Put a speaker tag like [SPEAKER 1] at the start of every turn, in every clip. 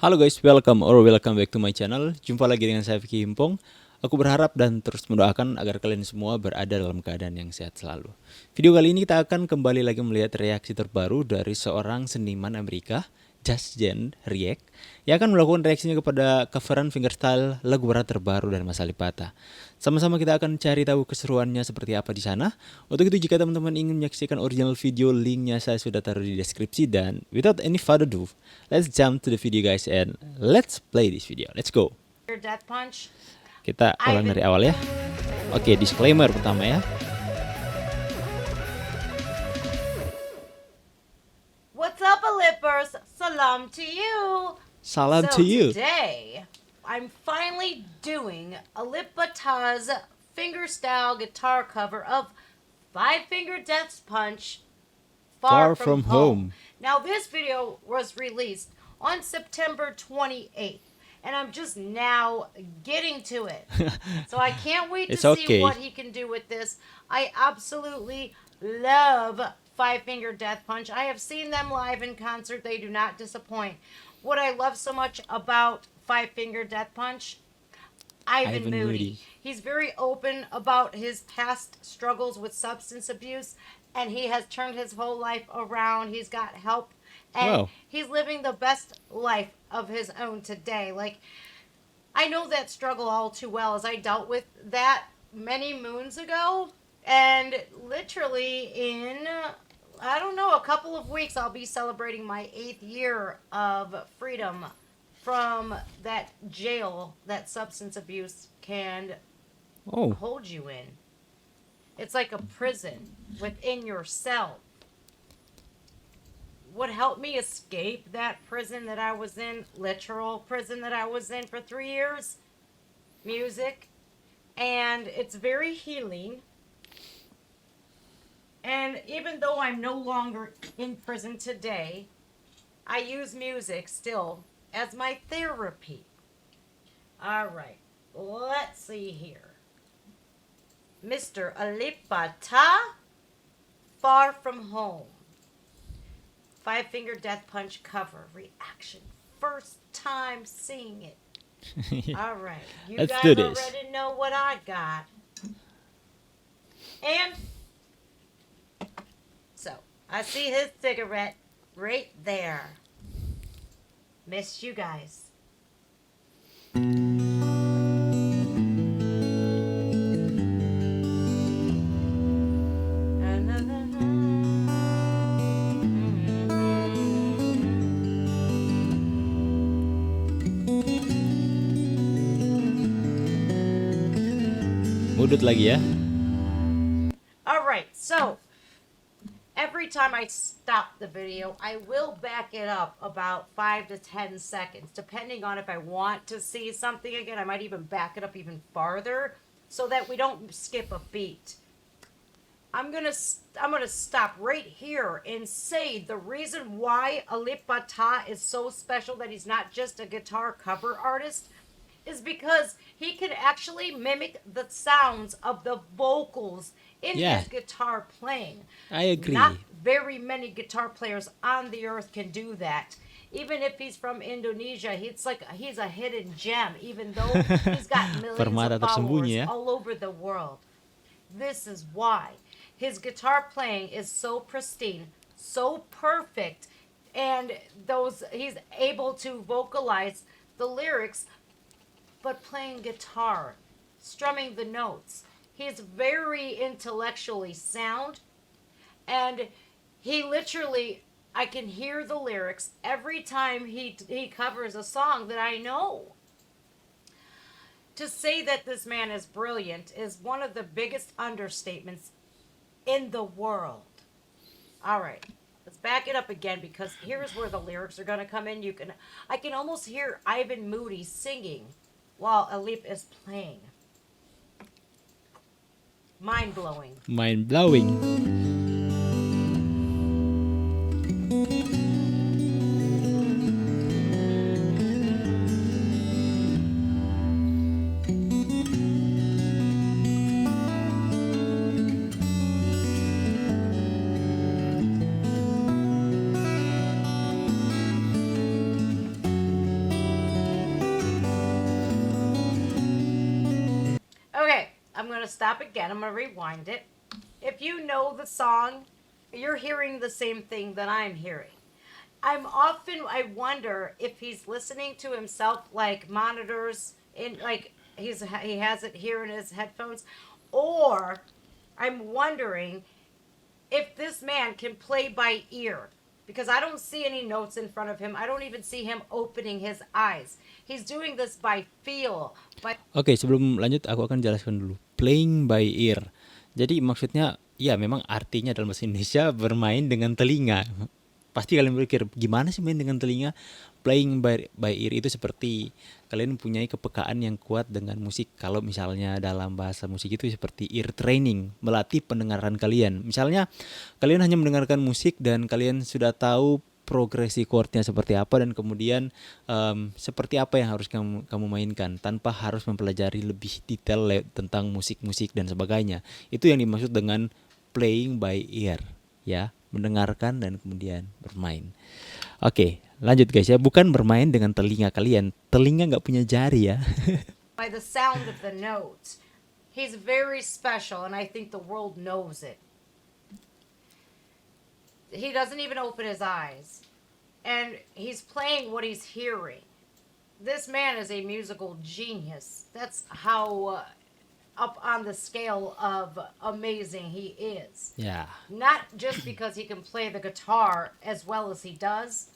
[SPEAKER 1] Halo guys, welcome back to my channel. Jumpa lagi dengan saya Peg4ng. Aku berharap dan terus mendoakan agar kalian semua berada dalam keadaan yang sehat selalu. Video kali ini kita akan kembali lagi melihat reaksi terbaru dari seorang seniman Amerika, Just Gen React, yang akan melakukan reaksinya kepada coveran fingerstyle lagu barat terbaru dari Mas AlipBaTa. Sama-sama kita akan cari tahu keseruannya seperti apa di sana. Untuk itu jika teman-teman ingin menyaksikan original video, linknya saya sudah taruh di deskripsi. Dan without any further ado, let's jump to the video guys and let's play this video. Let's go.
[SPEAKER 2] Death Punch.
[SPEAKER 1] Kita ulang dari awal ya. Oke, disclaimer pertama ya.
[SPEAKER 2] What's up, Alipers? Salam to you.
[SPEAKER 1] Salam to you.
[SPEAKER 2] Today, I'm finally doing AlipBaTa's fingerstyle guitar cover of Five Finger Death Punch, Far From Home. Now, this video was released on September 28th. And I'm just now getting to it. So I can't wait to see what he can do with this. I absolutely love Five Finger Death Punch. I have seen them live in concert. They do not disappoint. What I love so much about Five Finger Death Punch, Ivan Moody. He's very open about his past struggles with substance abuse, and he has turned his whole life around. He's got help. And he's living the best life of his own today. Like, I know that struggle all too well, as I dealt with that many moons ago. And literally in, I don't know, a couple of weeks, I'll be celebrating my 8th year of freedom from that jail that substance abuse can hold you in. It's like a prison within yourself. What helped me escape that prison that I was in, literal prison that I was in for 3 years? Music. And it's very healing. And even though I'm no longer in prison today, I use music still as my therapy. Alright, let's see here. Mr. AlipBaTa, Far From Home. Five Finger Death Punch cover reaction. First time seeing it. All right. You guys already know what I got. And so, I see his cigarette right there. Miss you guys.
[SPEAKER 1] Mudut lagi ya.
[SPEAKER 2] Alright, so every time I stop the video, I will back it up about 5 to 10 seconds, depending on if I want to see something again. I might even back it up even farther so that we don't skip a beat. I'm gonna stop right here and say the reason why AlipBaTa is so special, that he's not just a guitar cover artist, is because he can actually mimic the sounds of the vocals in his guitar playing.
[SPEAKER 1] I agree.
[SPEAKER 2] Not very many guitar players on the earth can do that. Even if he's from Indonesia, he's a hidden gem, even though he's got millions of followers all over the world. This is why his guitar playing is so pristine, so perfect, and he's able to vocalize the lyrics but playing guitar, strumming the notes. He's very intellectually sound, and he literally, I can hear the lyrics every time he covers a song that I know. To say that this man is brilliant is one of the biggest understatements in the world. All right, let's back it up again, because here's where the lyrics are going to come in. I can almost hear Ivan Moody singing while Alip is playing. Mind-blowing.
[SPEAKER 1] Mind-blowing.
[SPEAKER 2] I'm going to stop again. I'm going to rewind it. If you know the song, you're hearing the same thing that I'm hearing. I wonder if he's listening to himself like monitors in like he has it here in his headphones, or I'm wondering if this man can play by ear because I don't see any notes in front of him. I don't even see him opening his eyes. He's doing this by feel, by
[SPEAKER 1] Oke, sebelum lanjut aku akan jelaskan dulu. Playing by ear. Jadi maksudnya ya memang artinya dalam bahasa Indonesia bermain dengan telinga. Pasti kalian berpikir gimana sih main dengan telinga? Playing by ear itu seperti kalian mempunyai kepekaan yang kuat dengan musik. Kalau misalnya dalam bahasa musik itu seperti ear training, melatih pendengaran kalian. Misalnya kalian hanya mendengarkan musik dan kalian sudah tahu progresi chordnya seperti apa dan kemudian seperti apa yang harus kamu mainkan tanpa harus mempelajari lebih detail tentang musik-musik dan sebagainya. Itu yang dimaksud dengan playing by ear, ya, mendengarkan dan kemudian bermain. Oke, lanjut guys ya, bukan bermain dengan telinga kalian. Telinga nggak punya jari ya.
[SPEAKER 2] by the sound of the notes. He's very special, and I think the world knows it. He doesn't even open his eyes, and he's playing what he's hearing. This man is a musical genius. That's how up on the scale of amazing he is.
[SPEAKER 1] Ya,
[SPEAKER 2] Not just because he can play the guitar as well as he does,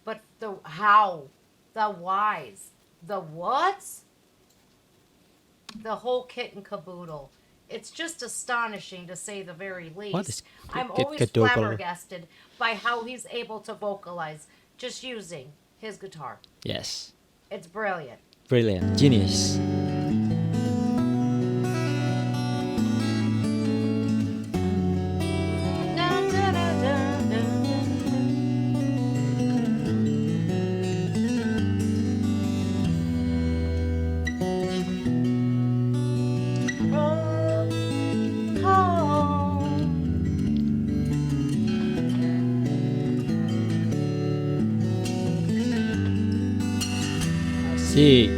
[SPEAKER 2] but the how, the whys, the whats, the whole kit and caboodle. It's just astonishing to say the very least.
[SPEAKER 1] What is
[SPEAKER 2] I'm
[SPEAKER 1] kit
[SPEAKER 2] always
[SPEAKER 1] caboodle?
[SPEAKER 2] flabbergasted by how he's able to vocalize just using his guitar.
[SPEAKER 1] yes,
[SPEAKER 2] It's brilliant.
[SPEAKER 1] brilliant, genius.
[SPEAKER 2] Dun, dun, dun, dun, dun, dun. Roll home.
[SPEAKER 1] Asik.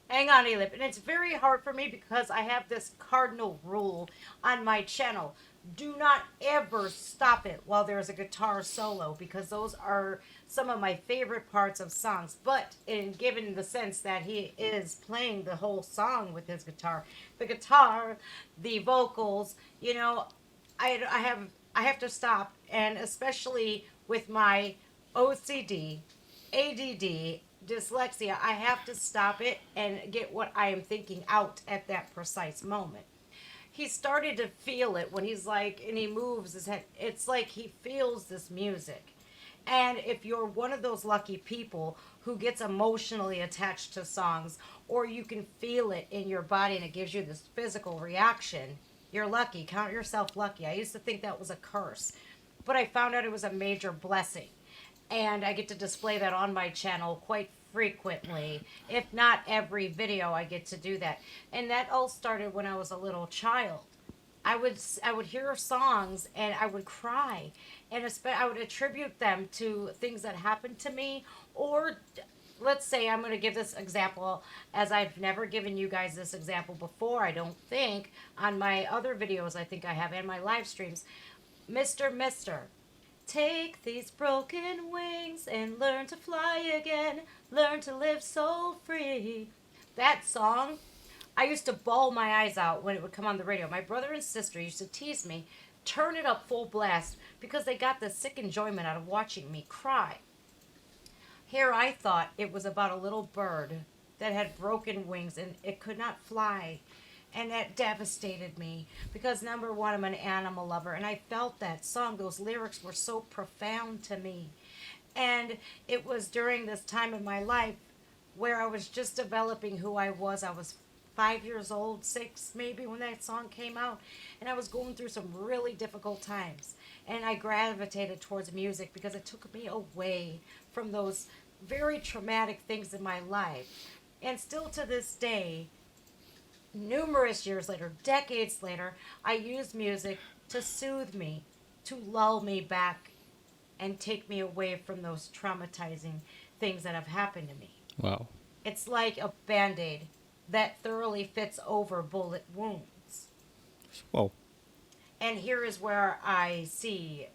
[SPEAKER 2] Hang on, Alip. And it's very hard for me because I have this cardinal rule on my channel. Do not ever stop it while there's a guitar solo because those are some of my favorite parts of songs. But given the sense that he is playing the whole song with his guitar, the vocals, I have to stop, and especially with my OCD, ADD, dyslexia, I have to stop it and get what I am thinking out at that precise moment. He started to feel it when he's like, and he moves his head. It's like he feels this music. And if you're one of those lucky people who gets emotionally attached to songs, or you can feel it in your body and it gives you this physical reaction, you're lucky. Count yourself lucky. I used to think that was a curse, but I found out it was a major blessing. And I get to display that on my channel quite frequently. If not every video, I get to do that. And that all started when I was a little child. I would hear songs and I would cry, and I would attribute them to things that happened to me, or let's say I'm going to give this example as I've never given you guys this example before. I don't think on my other videos. I think I have in my live streams. Mister, take these broken wings and learn to fly again. Learn to live so free. That song, I used to bawl my eyes out when it would come on the radio. My brother and sister used to tease me, turn it up full blast, because they got the sick enjoyment out of watching me cry. Here I thought it was about a little bird that had broken wings and it could not fly. And that devastated me because, number one, I'm an animal lover, and I felt that song. Those lyrics were so profound to me. And it was during this time in my life where I was just developing who I was. I was 5 years old, 6 maybe, when that song came out, and I was going through some really difficult times. and I gravitated towards music because it took me away from those very traumatic things in my life. And still to this day, numerous years later, decades later, I use music to soothe me, to lull me back, and take me away from those traumatizing things that have happened to me.
[SPEAKER 1] Wow.
[SPEAKER 2] It's like a band aid that thoroughly fits over bullet wounds.
[SPEAKER 1] Wow.
[SPEAKER 2] And here is where I see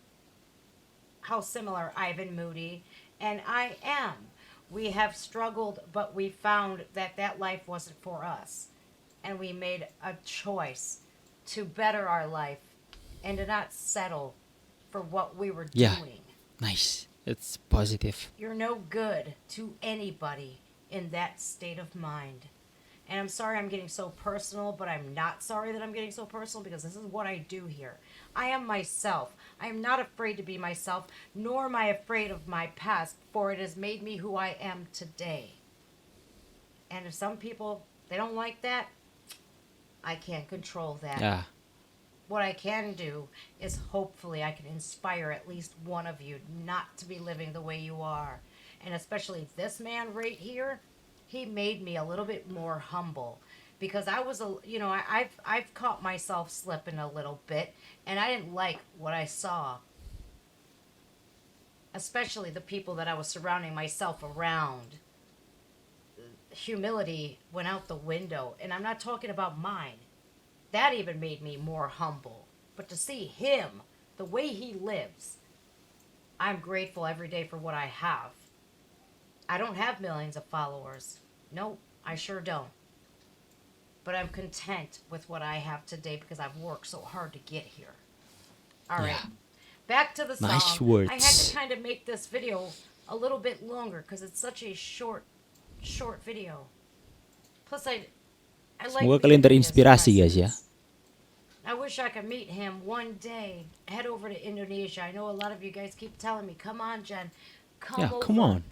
[SPEAKER 2] how similar Ivan Moody and I am. We have struggled, but we found that that life wasn't for us. And we made a choice to better our life and to not settle for what we were
[SPEAKER 1] Yeah.
[SPEAKER 2] doing.
[SPEAKER 1] Nice. It's positive.
[SPEAKER 2] You're no good to anybody in that state of mind. And I'm sorry I'm getting so personal, but I'm not sorry that I'm getting so personal because this is what I do here. I am myself. I am not afraid to be myself, nor am I afraid of my past, for it has made me who I am today. And if some people, they don't like that, I can't control that.
[SPEAKER 1] Yeah.
[SPEAKER 2] What I can do is hopefully I can inspire at least one of you not to be living the way you are. And especially this man right here, he made me a little bit more humble because I was I've caught myself slipping a little bit and I didn't like what I saw. Especially the people that I was surrounding myself around. Humility went out the window, and I'm not talking about mine. That even made me more humble. But to see him, the way he lives, I'm grateful every day for what I have. I don't have millions of followers. No, I sure don't. But I'm content with what I have today because I've worked so hard to get here. All right.
[SPEAKER 1] Yeah.
[SPEAKER 2] Back to the song.
[SPEAKER 1] Nice words.
[SPEAKER 2] I had to kind of make this video a little bit longer because it's such a short video. Plus, I like
[SPEAKER 1] Semoga
[SPEAKER 2] being
[SPEAKER 1] kalian
[SPEAKER 2] in his
[SPEAKER 1] terinspirasi guys ya.
[SPEAKER 2] presence. I wish I could meet him one day. Head over to Indonesia. I know a lot of you guys keep telling me, "Come on, Jen, come
[SPEAKER 1] Yeah,
[SPEAKER 2] over."
[SPEAKER 1] come on.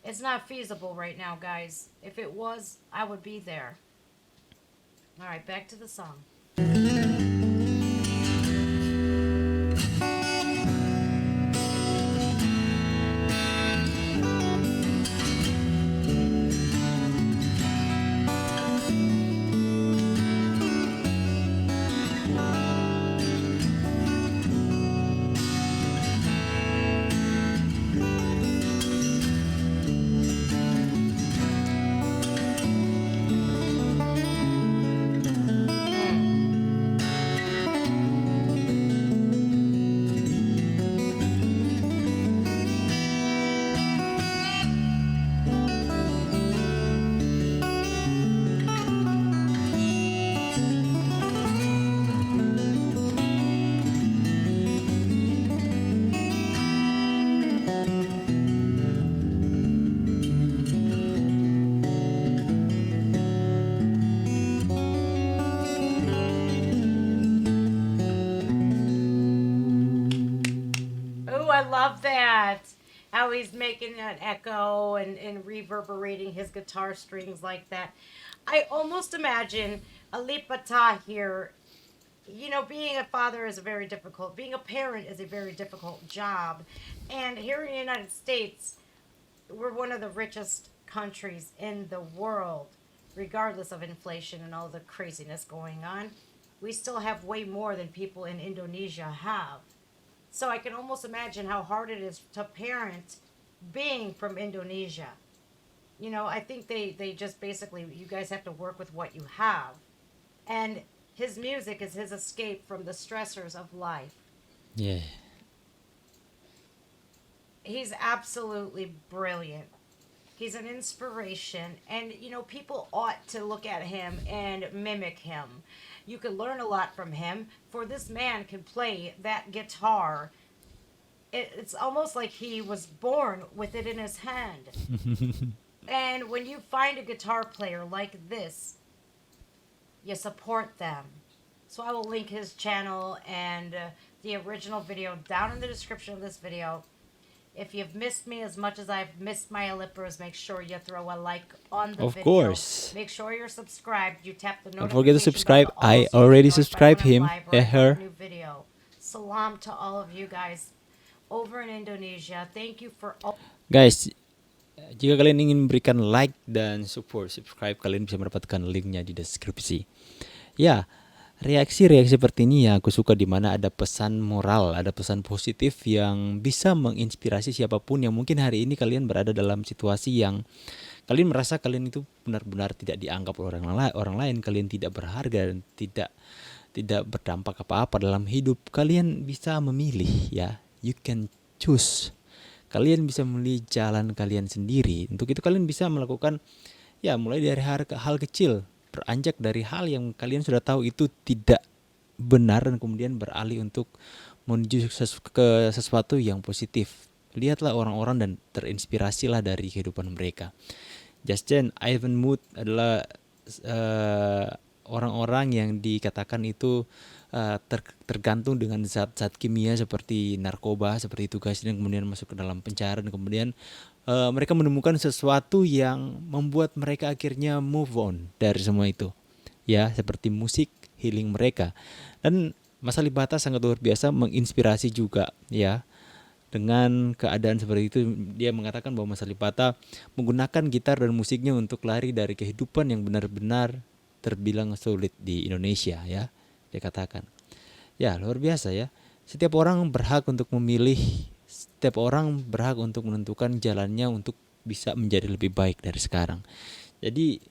[SPEAKER 2] It's not feasible right now, guys. If it was, I would be there. All right, back to the song. I love that. How he's making that echo and reverberating his guitar strings like that. I almost imagine AlipBaTa here. You know, being a father is being a parent is a very difficult job. And here in the United States, we're one of the richest countries in the world, regardless of inflation and all the craziness going on. We still have way more than people in Indonesia have. So I can almost imagine how hard it is to parent being from Indonesia. You know, I think they just basically, you guys have to work with what you have. And his music is his escape from the stressors of life.
[SPEAKER 1] Yeah.
[SPEAKER 2] He's absolutely brilliant. He's an inspiration. And, you know, people ought to look at him and mimic him. You could learn a lot from him, for this man can play that guitar. It's almost like he was born with it in his hand. And when you find a guitar player like this, you support them. So I will link his channel and the original video down in the description of this video. If you've missed me as much as I've missed my Alipers, make sure you throw a like on the
[SPEAKER 1] Of
[SPEAKER 2] video.
[SPEAKER 1] course.
[SPEAKER 2] Make sure you're subscribed. You tap the
[SPEAKER 1] Don't
[SPEAKER 2] notification
[SPEAKER 1] forget to subscribe.
[SPEAKER 2] bell
[SPEAKER 1] I
[SPEAKER 2] also so you
[SPEAKER 1] already
[SPEAKER 2] get notified
[SPEAKER 1] subscribed
[SPEAKER 2] when I'm
[SPEAKER 1] him,
[SPEAKER 2] live or I have
[SPEAKER 1] her.
[SPEAKER 2] a new video. salam to all of you guys over in Indonesia. Thank you for all.
[SPEAKER 1] Guys, jika kalian ingin memberikan like dan subscribe, kalian bisa mendapatkan linknya di deskripsi. Ya, reaksi seperti ini ya aku suka, di mana ada pesan moral, ada pesan positif yang bisa menginspirasi siapapun yang mungkin hari ini kalian berada dalam situasi yang kalian merasa kalian itu benar-benar tidak dianggap oleh orang lain, kalian tidak berharga dan tidak berdampak apa-apa dalam hidup. Kalian bisa memilih ya, you can choose. Kalian bisa memilih jalan kalian sendiri. Untuk itu kalian bisa melakukan ya mulai dari hal kecil, beranjak dari hal yang kalian sudah tahu itu tidak benar dan kemudian beralih untuk menuju ke sesuatu yang positif. Lihatlah orang-orang dan terinspirasilah dari kehidupan mereka. Justin, Ivan Mood adalah orang-orang yang dikatakan itu tergantung dengan zat-zat kimia seperti narkoba, seperti itu guys, dan kemudian masuk ke dalam penjara dan kemudian mereka menemukan sesuatu yang membuat mereka akhirnya move on dari semua itu. Ya, seperti musik healing mereka. Dan Mas AlipBaTa sangat luar biasa menginspirasi juga ya. Dengan keadaan seperti itu, dia mengatakan bahwa Mas AlipBaTa menggunakan gitar dan musiknya untuk lari dari kehidupan yang benar-benar terbilang sulit di Indonesia ya. Dia katakan, ya luar biasa ya. Setiap orang berhak untuk memilih, setiap orang berhak untuk menentukan jalannya untuk bisa menjadi lebih baik dari sekarang. Jadi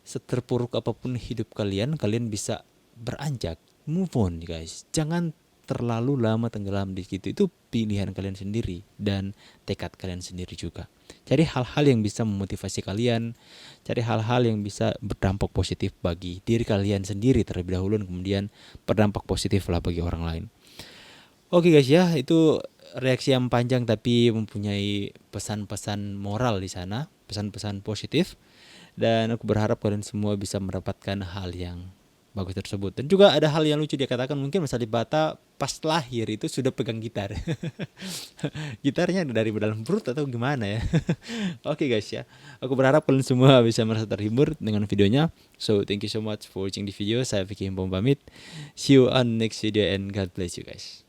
[SPEAKER 1] seterpuruk apapun hidup kalian, kalian bisa beranjak, move on guys. Jangan terlalu lama tenggelam di situ. Itu pilihan kalian sendiri dan tekad kalian sendiri juga. Cari hal-hal yang bisa memotivasi kalian, cari hal-hal yang bisa berdampak positif bagi diri kalian sendiri terlebih dahulu, dan kemudian berdampak positif lah bagi orang lain. Oke guys ya, itu reaksi yang panjang tapi mempunyai pesan-pesan moral di sana, pesan-pesan positif, dan aku berharap kalian semua bisa mendapatkan hal yang bagus tersebut. Dan juga ada hal yang lucu, dia katakan mungkin Mas AlipBaTa pas lahir itu sudah pegang gitar. Gitarnya dari dalam perut atau gimana ya. Oke guys ya, aku berharap kalian semua bisa merasa terhibur dengan videonya. So thank you so much for watching the video. Saya Vicky Himpong pamit. See you on next video and God bless you guys.